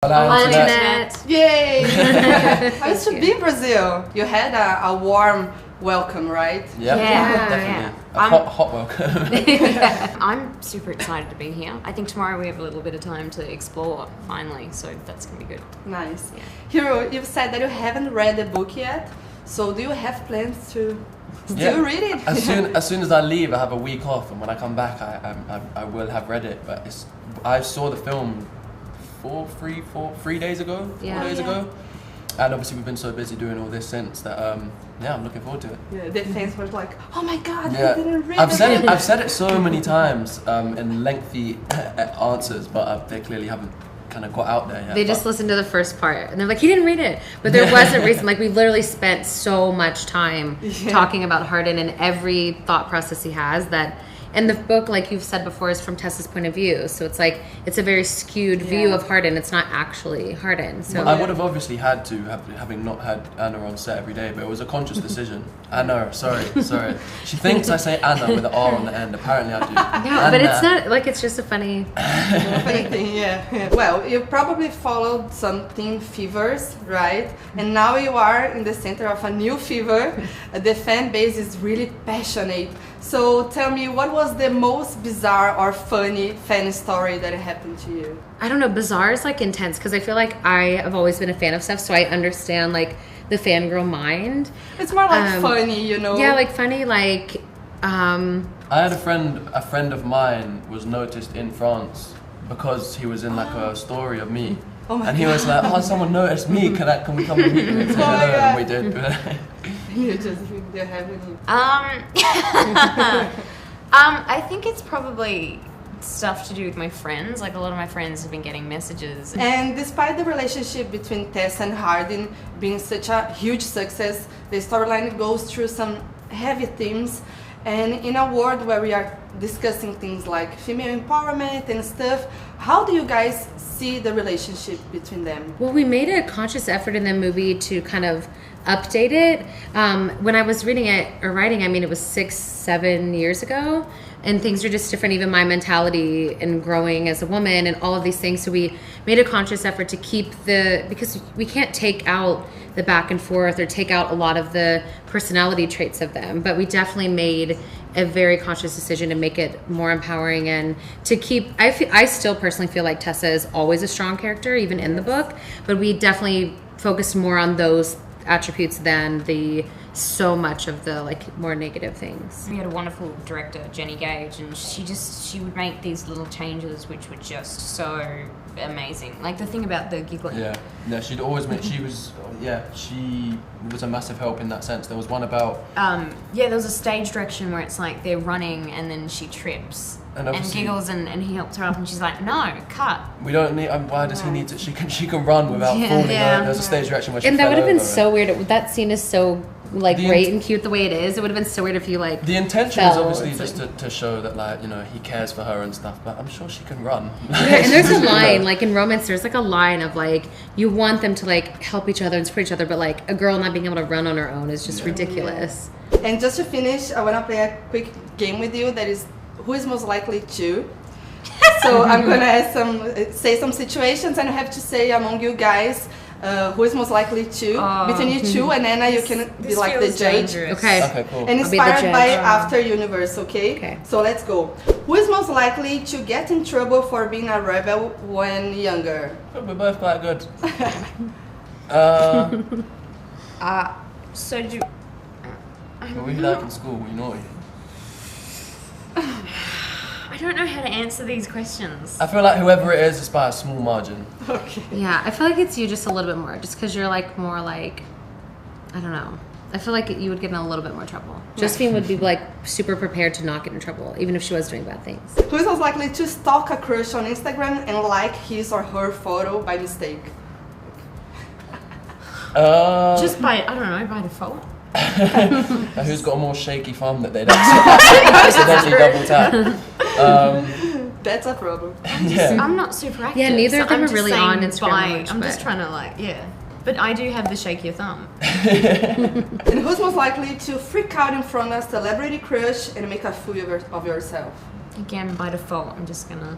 Olá, internet. Yay! I used to be in Brazil. You had a warm welcome, right? Yeah, definitely. A hot welcome. Yeah. I'm super excited to be here. I think tomorrow we have a little bit of time to explore, finally, so that's going to be good. Nice. Yeah. Hero, you've said that you haven't read the book yet, so do you have plans to still read it? As soon as I leave, I have a week off, and when I come back, I will have read it. But I saw the film 3 days ago, 4 days ago, and obviously we've been so busy doing all this since that I'm looking forward to it. Yeah, the fans were like, oh my god, I didn't read it. I've said it so many times in lengthy answers, but they clearly haven't kind of got out there yet. They just listened to the first part and they're like, he didn't read it. But there was a reason. Like, we literally spent so much time talking about Hardin and every thought process he has that. And the book, like you've said before, is from Tessa's point of view. So it's like, it's a very skewed view of Hardin. It's not actually Hardin. So I would have obviously had to, having not had Anna on set every day, but it was a conscious decision. Anna, sorry. She thinks I say Anna with an R on the end. Apparently I do. No, Anna. but it's not, like, it's just a funny thing, yeah. Well, you probably followed some teen fevers, right? And now you are in the center of a new fever. The fan base is really passionate. So tell me, what was the most bizarre or funny fan story that happened to you? I don't know, bizarre is like intense because I feel like I have always been a fan of stuff, so I understand like the fangirl mind. It's more like funny, you know? Yeah, like funny, like I had a friend of mine was noticed in France because he was in like a story of me. And he was like, oh, someone noticed me, can we come and meet you and say hello? And we did. You just think they're having you. I think it's probably stuff to do with my friends. Like, a lot of my friends have been getting messages. And despite the relationship between Tess and Hardin being such a huge success, the storyline goes through some heavy themes. And in a world where we are discussing things like female empowerment and stuff, how do you guys see the relationship between them? Well, we made a conscious effort in the movie to kind of update it. When I was reading it or writing, I mean, it was 6-7 years ago, and things are just different. Even my mentality and growing as a woman and all of these things. So we made a conscious effort to keep because we can't take out the back and forth or take out a lot of the personality traits of them, but we definitely made a very conscious decision to make it more empowering and to keep. I still personally feel like Tessa is always a strong character, even in the book, but we definitely focused more on those attributes than so much of the like more negative things. We had a wonderful director, Jenny Gage, and she would make these little changes which were just so amazing. Like the thing about the giggling. Yeah, she'd always make. She was a massive help in that sense. There was one about. There was a stage direction where it's like they're running and then she trips. And giggles and he helps her up and she's like, no, cut. We don't need. Why does he need to? She can run without falling. There's a stage direction where she. And that would have been so weird. That scene is so like great and cute the way it is. It would have been so weird if you like. The intention is obviously just to show that like he cares for her and stuff. But I'm sure she can run. And there's a line like in romance. There's like a line of like you want them to like help each other and support each other, but like a girl not being able to run on her own is just ridiculous. And just to finish, I want to play a quick game with you. That is, who is most likely to? So I'm gonna say some situations, and you have to say among you guys who is most likely to between you two, and Anna, you can be like the judge. Okay, cool. And inspired by After Universe, okay? So let's go. Who is most likely to get in trouble for being a rebel when younger? We're both quite good. So did you? What were you like in school? Were you naughty? I don't know how to answer these questions. I feel like whoever it is by a small margin. Okay. Yeah, I feel like it's you just a little bit more, just because you're like more like, I don't know. I feel like you would get in a little bit more trouble. Josephine would be like super prepared to not get in trouble, even if she was doing bad things. Who is most likely to stalk a crush on Instagram and like his or her photo by mistake? Just by, I don't know, by default. Who's got a more shaky thumb that they'd accidentally double tap? That's a problem. I'm not super active. Yeah, neither of them are really on Instagram. I'm just trying to but I do have the shakier thumb. And who's most likely to freak out in front of a celebrity crush and make a fool of yourself? Again, by default, I'm just gonna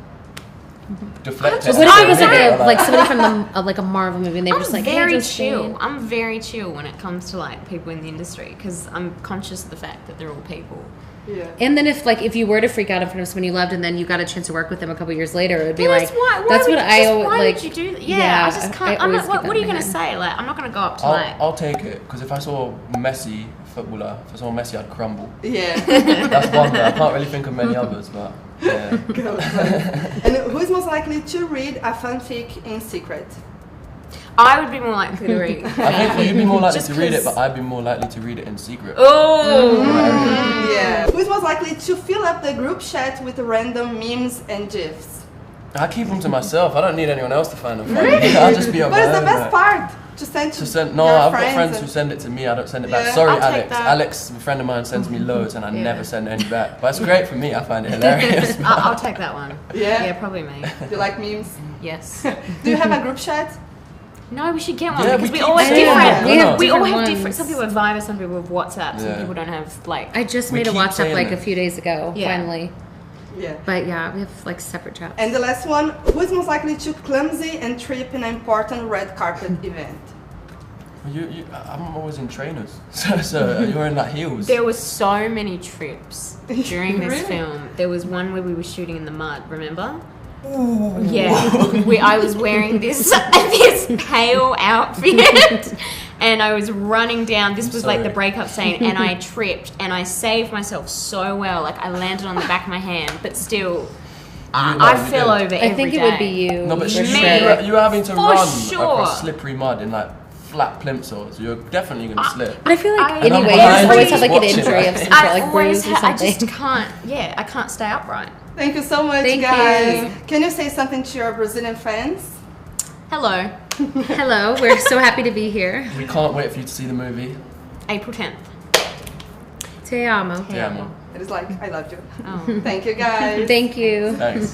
deflect But it. what if it was and like somebody from like a Marvel movie and they were just like, hey, very Josephine. chill. I'm very chill when it comes to like people in the industry because I'm conscious of the fact that they're all people. Yeah. And then if you were to freak out in front of someone you loved and then you got a chance to work with them a couple years later, it would be like, that's what I always like. Why would you do that? Yeah, I just can't. I'm not, what are you going to say? Like, I'm not going to go up to I'll take it because if I saw Messi footballer, if I saw Messi, I'd crumble. Yeah. That's one that I can't really think of many others, but yeah. And who is most likely to read a fanfic in secret? I would be more likely to read. I think you'd be more likely Just to read it, 'cause- but I'd be more likely to read it in secret. Oh. Yeah. Who is most likely to fill up the group chat with random memes and gifs? I keep them to myself. I don't need anyone else to find them funny. I'll just be on But my it's the own, best like. part. No, your I've got friends and- who send it to me. I don't send it back. Yeah. Sorry, I'll take Alex. that. Alex, a friend of mine, sends me loads, and I Yeah. never send any back. But it's great for me. I find it hilarious. I'll take that one. Yeah? Yeah, probably me. Do you like memes? Yes. Do you have a group chat? No, we should get one Yeah, because we we keep all have saying different. that. We have We all different have different. ones. Some people have Viber, some people have WhatsApp, some Yeah. people don't have like. I just We made a keep WhatsApp saying like that. a few days ago, Yeah. finally. Yeah. But yeah, we have like separate chats. And the last one, who is most likely to clumsy and trip in an important red carpet event? I'm always in trainers, so you're in like heels. There were so many trips during this Really? film. There was one where we were shooting in the mud. Remember? Ooh. Yeah. I was wearing this pale outfit, and I was running down. This was like the sorry. breakup scene, and I tripped, and I saved myself so well. Like I landed on the back of my hand, but still, I you fell did. over. I think every it would day. be you. No, but for you sure. were having to For run sure. across slippery mud in like flat plimsolls. You're definitely gonna slip. But I feel like I- And I'm anyway, you behind always you have like an watching, injury of right? some sort, like bruise or I something. just can't. Yeah, I can't stay upright. Thank you so much, Thank guys. you. Can you say something to your Brazilian fans? Hello, Hello, we're so happy to be here. We can't wait for you to see the movie. April 10th. Te amo. Yeah, man. It is like, I love you. Oh. Thank you, guys. Thank you. Thanks.